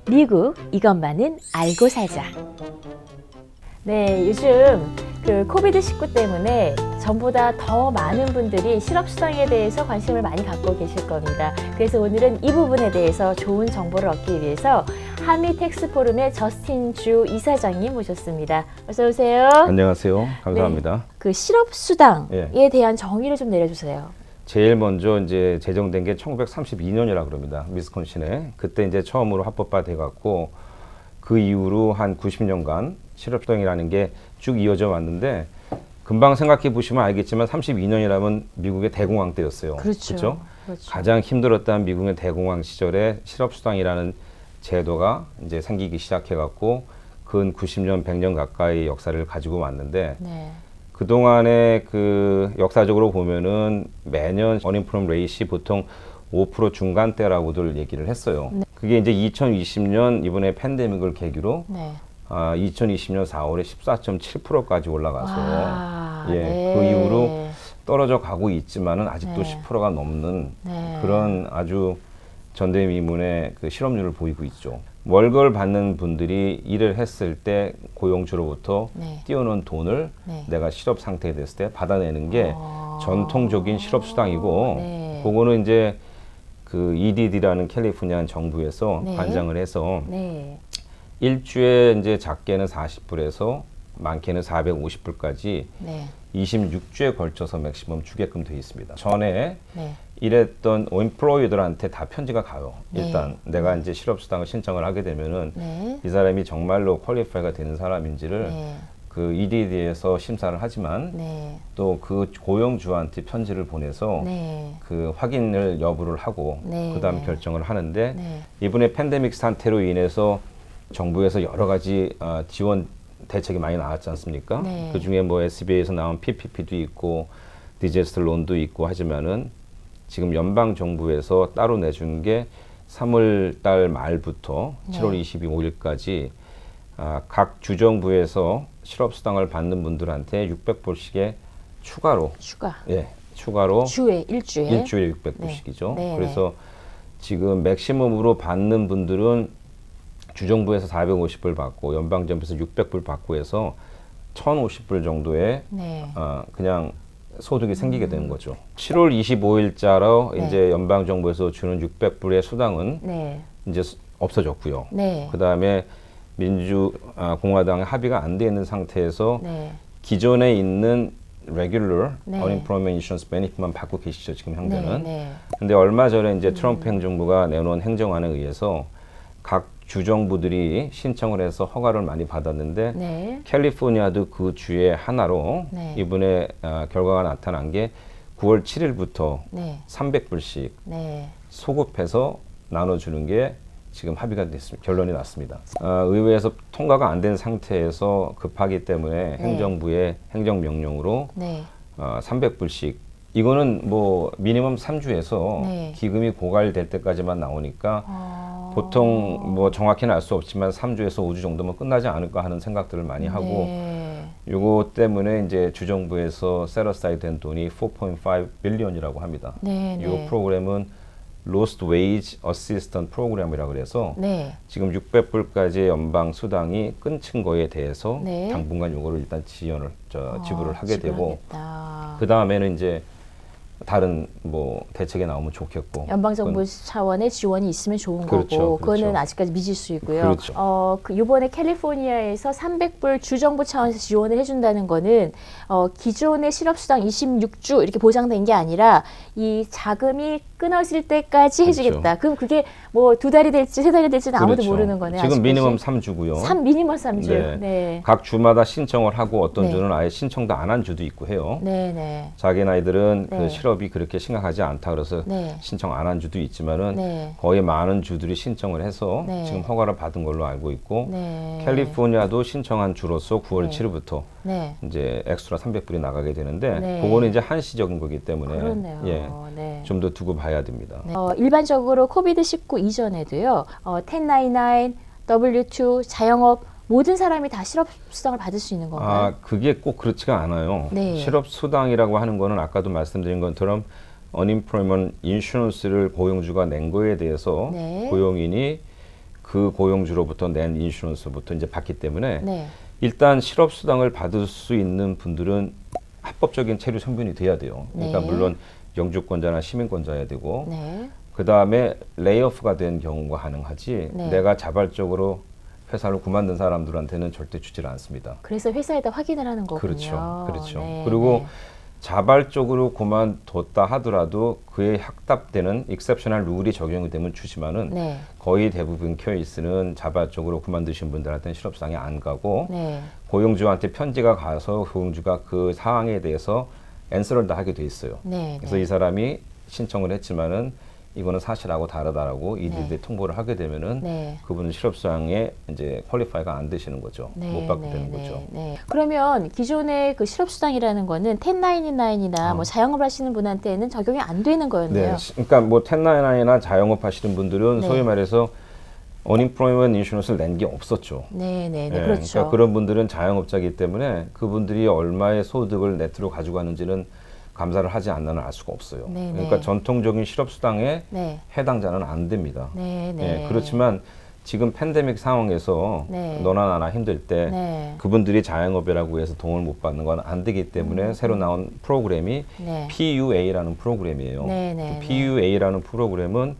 미국 이것만은 알고 살자. 네, 요즘 코비드-19 때문에 전보다 더 많은 분들이 실업수당에 대해서 관심을 많이 갖고 계실 겁니다. 그래서 오늘은 이 부분에 대해서 좋은 정보를 얻기 위해서 한미텍스포럼의 저스틴 주 이사장님 모셨습니다. 어서 오세요. 안녕하세요. 감사합니다. 네, 그 실업수당에 대한 정의를 좀 내려주세요. 제일 먼저 이제 제정된 게 1932년이라 그럽니다. 미스콘신에. 그때 이제 처음으로 합법화돼 갖고 그 이후로 한 90년간 실업수당이라는 게 쭉 이어져 왔는데 금방 생각해 보시면 알겠지만 32년이라면 미국의 대공황 때였어요. 그렇죠. 가장 힘들었던 미국의 대공황 시절에 실업수당이라는 제도가 이제 생기기 시작해 갖고 근 90년, 100년 가까이 역사를 가지고 왔는데 네. 그동안에 그 역사적으로 보면은 매년 언임플로이먼트 레이시 보통 5% 중간대라고들 얘기를 했어요. 네. 그게 이제 2020년 이번에 팬데믹을 계기로 네. 2020년 4월에 14.7%까지 올라가서 네. 그 이후로 떨어져 가고 있지만은 아직도 네. 10%가 넘는 네. 그런 아주 전대미문의 그 실업률을 보이고 있죠. 월급을 받는 분들이 일을 했을 때 고용주로부터 네. 띄워놓은 돈을 네. 내가 실업 상태에 됐을 때 받아내는 게 전통적인 실업수당이고 네. 그거는 이제 그 EDD라는 캘리포니아 정부에서 네. 관장을 해서 네. 일주에 이제 작게는 40불에서 많게는 450불까지 네. 26주에 걸쳐서 맥시멈 주게끔 되어 있습니다. 전에 네. 일했던 임플로이들한테 다 편지가 가요. 네. 일단 내가 이제 실업수당을 신청을 하게 되면은 네. 이 사람이 정말로 퀄리파이가 되는 사람인지를 네. 그 EDD에서 심사를 하지만 네. 또 그 고용주한테 편지를 보내서 네. 그 확인을 여부를 하고 네. 그다음 네. 결정을 하는데 네. 이번에 팬데믹 사태로 인해서 정부에서 여러 가지 지원 대책이 많이 나왔지 않습니까? 네. 그 중에 뭐 SBA에서 나온 PPP도 있고 디제스터 론도 있고 하지만은 지금 연방 정부에서 따로 내준 게 3월 달 말부터 네. 7월 25일까지 각 주정부에서 실업수당을 받는 분들한테 600불씩의 추가로 추가로 주에 일주에 일주일에 600불씩이죠. 네. 그래서 지금 맥시멈으로 받는 분들은 주정부에서 450불 받고 연방정부에서 600불 받고 해서 1,050불 정도의 네. 그냥 소득이 생기게 되는 거죠. 7월 25일자로 네. 이제 연방정부에서 주는 600불의 수당은 네. 이제 없어졌고요. 네. 그 다음에 공화당의 합의가 안 돼 있는 상태에서 네. 기존에 있는 regular 네. unemployment insurance benefit만 받고 계시죠, 지금 현재는. 네. 근데 얼마 전에 이제 트럼프 행정부가 내놓은 행정안에 의해서 각 주정부들이 신청을 해서 허가를 많이 받았는데 네. 캘리포니아도 그 주에 하나로 네. 이번에 결과가 나타난 게 9월 7일부터 네. 300불씩 네. 소급해서 나눠주는 게 지금 합의가 됐습니다. 결론이 났습니다. 의회에서 통과가 안 된 상태에서 급하기 때문에 네. 행정부의 행정명령으로 네. 300불씩 이거는 뭐 미니멈 3주에서 네. 기금이 고갈될 때까지만 나오니까 보통 뭐 정확히는 알 수 없지만 3주에서 5주 정도면 끝나지 않을까 하는 생각들을 많이 하고 네. 요거 때문에 이제 주정부에서 셋어사이드 된 돈이 4.5 빌리언이라고 합니다. 네. 이 프로그램은 Lost Wage Assistance 프로그램이라고 그래서 네. 지금 600불까지의 연방 수당이 끊친 거에 대해서 네. 당분간 요거를 일단 지불을 하게 되고 지불하겠다. 그 다음에는 이제 다른 뭐 대책이 나오면 좋겠고 연방정부 차원의 지원이 있으면 좋은 그렇죠, 거고 그거는 그렇죠. 아직까지 미지수이고요. 그렇죠. 이번에 캘리포니아에서 300불 주정부 차원에서 지원을 해준다는 거는 기존의 실업수당 26주 이렇게 보장된 게 아니라 이 자금이 끊어질 때까지 해주겠다. 그렇죠. 그럼 그게 뭐 2달이 될지 3달이 될지는 아무도 그렇죠. 모르는 거네요. 지금 아직까지. 미니멈 3주고요. 미니멈 3주. 네. 네. 각 주마다 신청을 하고 어떤 네. 주는 아예 신청도 안 한 주도 있고 해요. 네, 네. 자기네들은 네. 그 실업이 그렇게 심각하지 않다 그래서 네. 신청 안 한 주도 있지만은 네. 거의 많은 주들이 신청을 해서 네. 지금 허가를 받은 걸로 알고 있고 네. 캘리포니아도 신청한 주로서 9월 네. 7일부터 네. 이제 엑스트라 300불이 나가게 되는데 네. 그거는 이제 한시적인 거기 때문에 그렇네요. 예, 네. 좀 더 두고 봐야 됩니다. 네. 일반적으로 코비드-19 이전에도요, 1099, W2, 자영업 모든 사람이 다 실업수당을 받을 수 있는 건가요? 그게 꼭 그렇지가 않아요. 네. 실업수당이라고 하는 거는 아까도 말씀드린 것처럼 unemployment insurance를 고용주가 낸 거에 대해서 네. 고용인이 그 고용주로부터 낸 인슈런스부터 이제 받기 때문에 네. 일단 실업수당을 받을 수 있는 분들은 합법적인 체류 선분이 돼야 돼요. 그러니까 네. 물론 영주권자나 시민권자여야 되고 네. 그 다음에 레이오프가 된 경우가 가능하지 네. 내가 자발적으로 회사를 그만둔 사람들한테는 절대 주지를 않습니다. 그래서 회사에다 확인을 하는 거군요. 그렇죠. 그렇죠. 네, 그리고 네. 자발적으로 그만뒀다 하더라도 그에 확답되는 익셉셔널 룰이 적용이 되면 주지만은 네. 거의 대부분 케이스는 자발적으로 그만두신 분들한테는 실업수당이 안 가고 네. 고용주한테 편지가 가서 고용주가 그 사항에 대해서 앤서를 다 하게 돼 있어요. 네. 그래서 네. 이 사람이 신청을 했지만은 이거는 사실하고 다르다라고 이들이 네. 통보를 하게 되면은 네. 그분은 실업수당에 이제 퀄리파이가 안 되시는 거죠. 네, 못 받게 네, 되는 네, 거죠. 네. 그러면 기존의 그 실업수당이라는 거는 1099이나 뭐 자영업 하시는 분한테는 적용이 안 되는 거였네요. 네, 그러니까 뭐 1099이나 자영업 하시는 분들은 네. 소위 말해서 unemployment insurance를 낸 게 없었죠. 네, 네, 네. 예, 그렇죠. 그러니까 그런 분들은 자영업자이기 때문에 그분들이 얼마의 소득을 네트로 가지고 가는지는 감사를 하지 않는 알 수가 없어요. 네, 그러니까 네. 전통적인 실업수당에 네. 해당자는 안 됩니다. 네, 네. 예, 그렇지만 지금 팬데믹 상황에서 네. 너나 나나 힘들 때 네. 그분들이 자영업이라고 해서 돈을 못 받는 건 안 되기 때문에 새로 나온 프로그램이 네. PUA라는 프로그램이에요. 네, 네, 그 PUA라는 프로그램은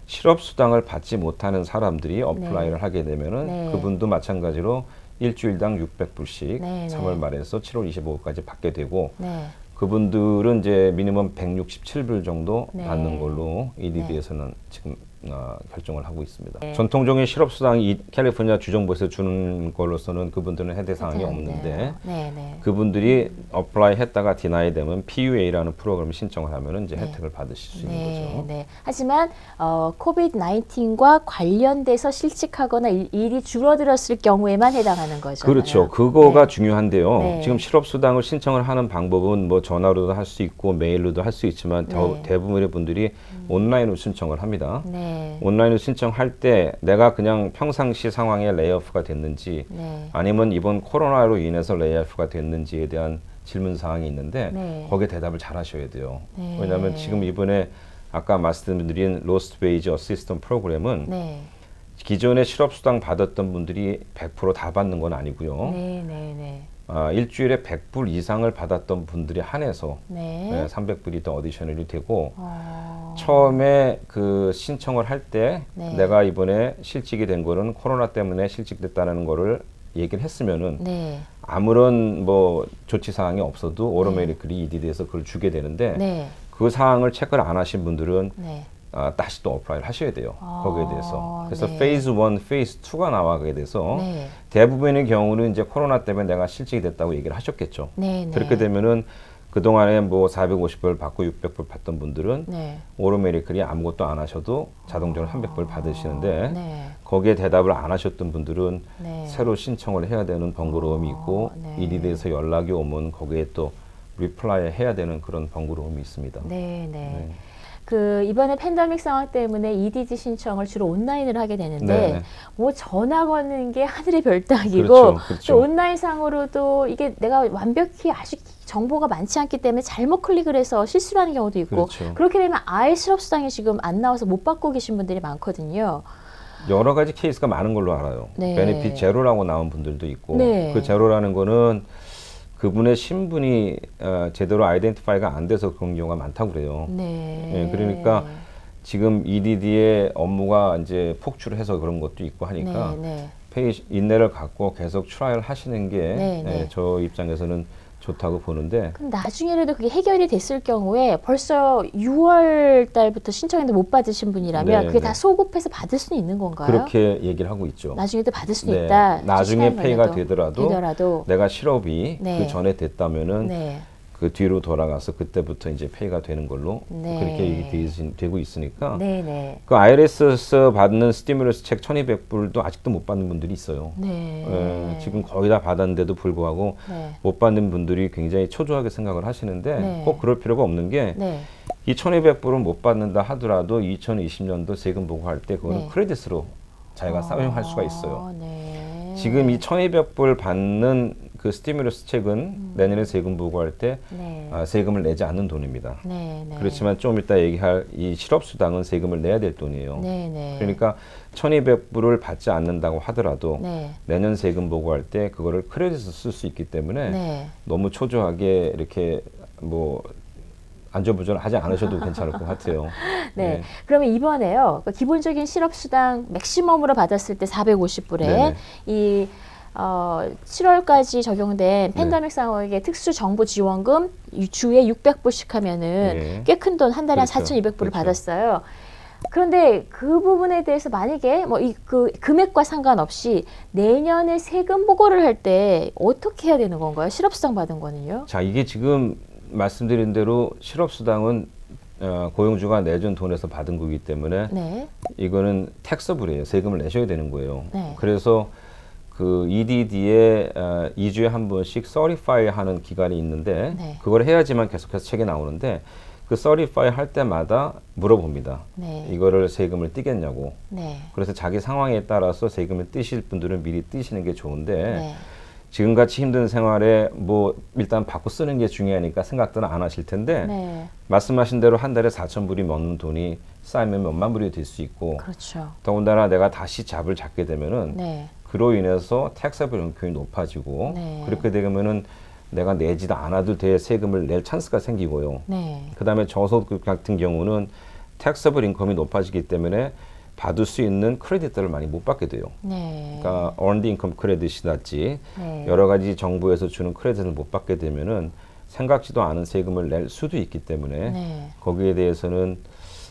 실업수당을 받지 못하는 사람들이 어플라이를 하게 되면은 네. 그분도 마찬가지로 일주일당 600불씩 네, 3월 말에서 7월 25일까지 받게 되고 네. 그분들은 이제 미니멈 167불 정도 네. 받는 걸로 EDD에서는 지금 결정을 하고 있습니다. 네. 전통적인 실업수당이 이 캘리포니아 주정부에서 주는 걸로서는 그분들은 해당 사항이 괜찮은데요. 없는데 네, 네. 그분들이 어플라이 했다가 디나이 되면 PUA라는 프로그램 신청을 하면 이제 네. 혜택을 받으실 수 있는 네, 거죠. 네. 하지만 코비드 19과 관련돼서 실직하거나 일이 줄어들었을 경우에만 해당하는 거죠. 그렇죠. 그거가 네. 중요한데요. 네. 지금 실업수당을 신청을 하는 방법은 뭐 전화로도 할 수 있고 메일로도 할 수 있지만 네. 대부분의 분들이 온라인으로 신청을 합니다. 네. 온라인으로 신청할 때 내가 그냥 평상시 상황에 레이오프가 됐는지 네. 아니면 이번 코로나로 인해서 레이오프가 됐는지에 대한 질문 사항이 있는데 네. 거기에 대답을 잘 하셔야 돼요. 네. 왜냐하면 지금 이번에 아까 말씀드린 로스트 웨이지 어시스턴트 프로그램은 네. 기존에 실업수당 받았던 분들이 100% 다 받는 건 아니고요. 네, 네, 네. 일주일에 100불 이상을 받았던 분들이 한해서 네. 300불이 더 어디셔널이 되고 어, 처음에 그 신청을 할 때 네. 내가 이번에 실직이 된 거는 코로나 때문에 실직됐다는 거를 얘기를 했으면은 네. 아무런 뭐 조치 사항이 없어도 오토매틱리 EDD에서 그걸 주게 되는데 네. 그 사항을 체크를 안 하신 분들은 네. 다시 또 어플라이를 하셔야 돼요. 아, 거기에 대해서. 그래서 네. 페이즈 1, 페이즈 2가 나가게 돼서 네. 대부분의 경우는 이제 코로나 때문에 내가 실직이 됐다고 얘기를 하셨겠죠. 네, 네. 그렇게 되면은 그동안에 뭐 450불 받고 600불 받던 분들은 네. 오토매틱리 아무것도 안 하셔도 자동적으로 300불 받으시는데 네. 거기에 대답을 안 하셨던 분들은 네. 새로 신청을 해야 되는 번거로움이 있고 네. EDD에서 연락이 오면 거기에 또 리플라이 해야 되는 그런 번거로움이 있습니다. 네, 네. 그 이번에 팬데믹 상황 때문에 EDD 신청을 주로 온라인으로 하게 되는데 네. 뭐 전화 거는 게 하늘의 별따기고 그렇죠, 그렇죠. 또 온라인 상으로도 이게 내가 완벽히 아직 정보가 많지 않기 때문에 잘못 클릭을 해서 실수를 하는 경우도 있고 그렇죠. 그렇게 되면 아예 실업수당이 지금 안 나와서 못 받고 계신 분들이 많거든요. 여러 가지 케이스가 많은 걸로 알아요. 네. 베네핏 제로라고 나온 분들도 있고 네. 그 제로라는 거는 그분의 신분이 제대로 아이덴티파이가 안 돼서 그런 경우가 많다고 그래요. 네. 예, 그러니까 지금 EDD의 업무가 이제 폭주해서 그런 것도 있고 하니까 네, 네. 페이지 인내를 갖고 계속 트라이를 하시는 게 네, 네. 저 입장에서는 좋다고 보는데 그럼 나중에라도 그게 해결이 됐을 경우에 벌써 6월 달부터 신청했는데 못 받으신 분이라면 네, 그게 네. 다 소급해서 받을 수는 있는 건가요? 그렇게 얘기를 하고 있죠. 나중에도 받을 수는 네, 있다. 나중에 시간이 페이가 걸려도. 되더라도 내가 실업이 네. 그 전에 됐다면은 네. 그 뒤로 돌아가서 그때부터 이제 페이가 되는 걸로 네. 그렇게 되고 있으니까 네, 네. 그 IRS에서 받는 스티뮬러스 책 1,200불도 아직도 못 받는 분들이 있어요. 네. 지금 거의 다 받았는데도 불구하고 네. 못 받는 분들이 굉장히 초조하게 생각을 하시는데 네. 꼭 그럴 필요가 없는 게 네. 2,200불은 못 받는다 하더라도 2020년도 세금 보고할 때 그거는 네. 크레딧으로 자기가 사용할 수가 있어요. 네. 지금 이 1,200불 받는 그 스티뮬러스 책은 내년에 세금 보고할 때 네. 세금을 내지 않는 돈입니다. 네, 네. 그렇지만 좀 이따 얘기할 이 실업수당은 세금을 내야 될 돈이에요. 네, 네. 그러니까 1,200불을 받지 않는다고 하더라도 네. 내년 세금 보고할 때 그거를 크레딧을 쓸 수 있기 때문에 네. 너무 초조하게 이렇게 뭐 안절부절하지 않으셔도 괜찮을 것 같아요. 네. 그러면 이번에요. 그 기본적인 실업수당 맥시멈으로 받았을 때 450불에 네네. 이 7월까지 적용된 팬데믹 상황의 특수 정부 지원금 주에 600불씩 하면은 네. 꽤 큰 돈 한 달에 한 그렇죠. 4,200불을 그렇죠. 받았어요. 그런데 그 부분에 대해서 만약에 뭐 그 금액과 상관없이 내년에 세금 보고를 할 때 어떻게 해야 되는 건가요? 실업수당 받은 거는요? 자, 이게 지금 말씀드린 대로 실업수당은 고용주가 내준 돈에서 받은 거기 때문에 네. 이거는 텍서블이에요. 세금을 내셔야 되는 거예요. 네. 그래서 그 EDD에 2주에 한 번씩 서리파이 하는 기간이 있는데 네. 그걸 해야지만 계속해서 책에 나오는데 그 서리파이 할 때마다 물어봅니다. 네. 이거를 세금을 떼겠냐고. 네. 그래서 자기 상황에 따라서 세금을 떼실 분들은 미리 떼시는 게 좋은데 네. 지금같이 힘든 생활에 뭐 일단 받고 쓰는 게 중요하니까 생각들은 안 하실 텐데 네. 말씀하신 대로 한 달에 4,000불이 넘는 돈이 쌓이면 몇만 불이 될 수 있고 그렇죠. 더군다나 내가 다시 잡을 잡게 되면은 네. 그로 인해서 텍스블 은총이 높아지고 네. 그렇게 되면은 내가 내지도 않아도 될 세금을 낼 찬스가 생기고요. 네. 그다음에 저소득 같은 경우는 텍스블 인컴이 높아지기 때문에 받을 수 있는 크레딧들을 많이 못 받게 돼요. 네. 그러니까 earned income 크레딧이랄지 네. 여러 가지 정부에서 주는 크레딧을 못 받게 되면은 생각지도 않은 세금을 낼 수도 있기 때문에 네. 거기에 대해서는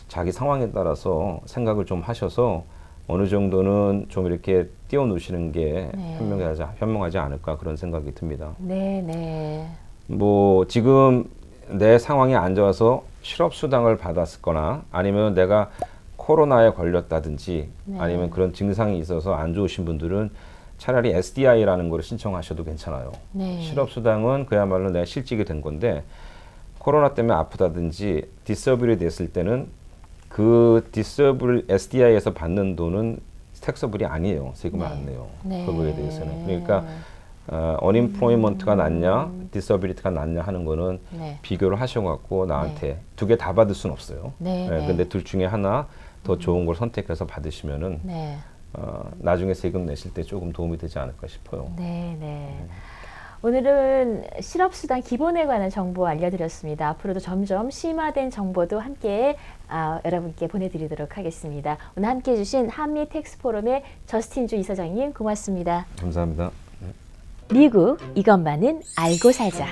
자기 상황에 따라서 생각을 좀 하셔서 어느 정도는 좀 이렇게 띄워놓으시는 게 네. 현명하지 않을까 그런 생각이 듭니다. 네, 네. 뭐 지금 내 상황이 안 좋아서 실업수당을 받았거나 아니면 내가 코로나에 걸렸다든지 네. 아니면 그런 증상이 있어서 안 좋으신 분들은 차라리 SDI라는 걸 신청하셔도 괜찮아요. 네. 실업수당은 그야말로 내가 실직이 된 건데 코로나 때문에 아프다든지 디서블이 됐을 때는 그 디서블 SDI에서 받는 돈은 텍서블이 아니에요. 세금을 네. 안 내요. 네. 그거에 대해서는. 그러니까 언임플로이먼트가 낫냐, 디서빌리티가 낫냐 하는 거는 네. 비교를 하셔갖고 나한테 두 개 다 받을 수는 없어요. 네. 네, 네. 근데 둘 중에 하나 더 좋은 걸 선택해서 받으시면은 네. 나중에 세금 내실 때 조금 도움이 되지 않을까 싶어요. 네, 네. 오늘은 실업수당 기본에 관한 정보 알려드렸습니다. 앞으로도 점점 심화된 정보도 함께 여러분께 보내드리도록 하겠습니다. 오늘 함께 해주신 한미 텍스포럼의 저스틴 주 이사장님 고맙습니다. 감사합니다. 미국 이것만은 알고 살자.